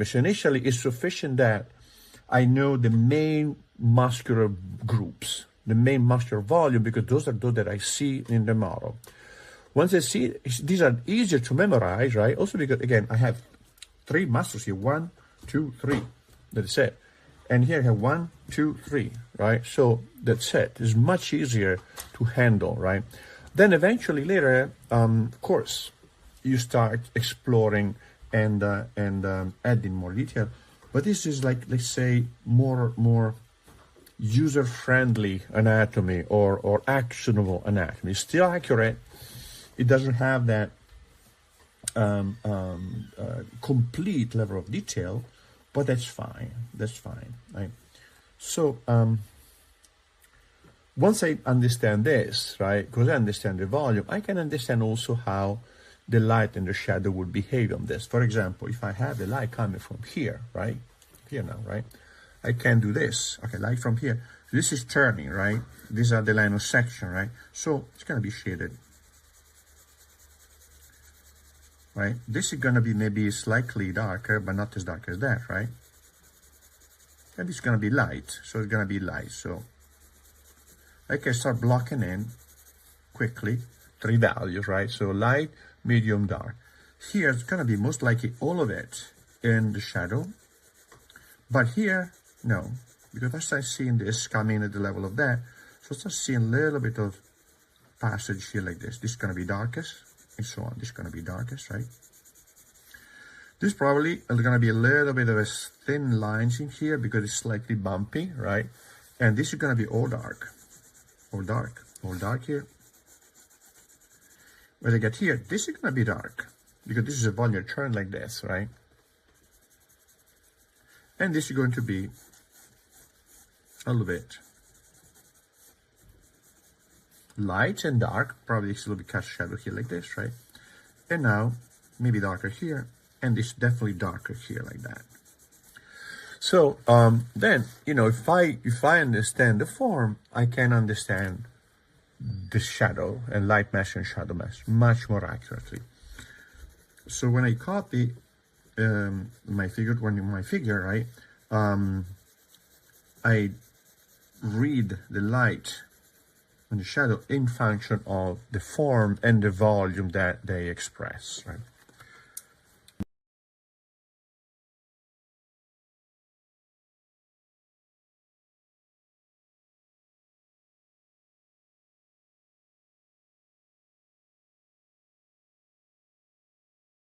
So initially, it's sufficient that I know the main muscular groups, the main muscular volume, because those are those that I see in the model. Once I see, these are easier to memorize, right? Also because, again, I have 3 muscles here, 1, 2, 3, that's it. And here I have 1, 2, 3, right? So that's it. It's much easier to handle, right? Then eventually later, of course, you start exploring and adding more detail. But this is like, let's say, more user-friendly anatomy or actionable anatomy. It's still accurate. It doesn't have that complete level of detail, but that's fine. That's fine, right? So once I understand this, right, because I understand the volume, I can understand also how the light and the shadow would behave on this. For example, if I have the light coming from here, right, here now, right, I can do this. Okay, light from here. This is turning, right? These are the line of section, right? So it's going to be shaded. Right? This is going to be maybe slightly darker, but not as dark as that, right? And it's going to be light, so it's going to be light. So I can start blocking in quickly 3 values, right? So light, medium, dark. Here it's going to be most likely all of it in the shadow, but here, no, because I start seeing this coming at the level of that, so I start seeing a little bit of passage here like this. This is going to be darkest, and so on. This is going to be darkest, right? This probably is going to be a little bit of a thin lines in here because it's slightly bumpy, right? And this is going to be all dark, all dark, all dark here. When I get here, this is going to be dark because this is a volume turn like this, right? And this is going to be a little bit light and dark, probably it's a little bit cast shadow here like this, right? And now maybe darker here, and it's definitely darker here like that. So then, you know, if I understand the form, I can understand the shadow and light mesh and shadow mesh much more accurately. So when I copy my figure, right, I read the light and the shadow in function of the form and the volume that they express, right?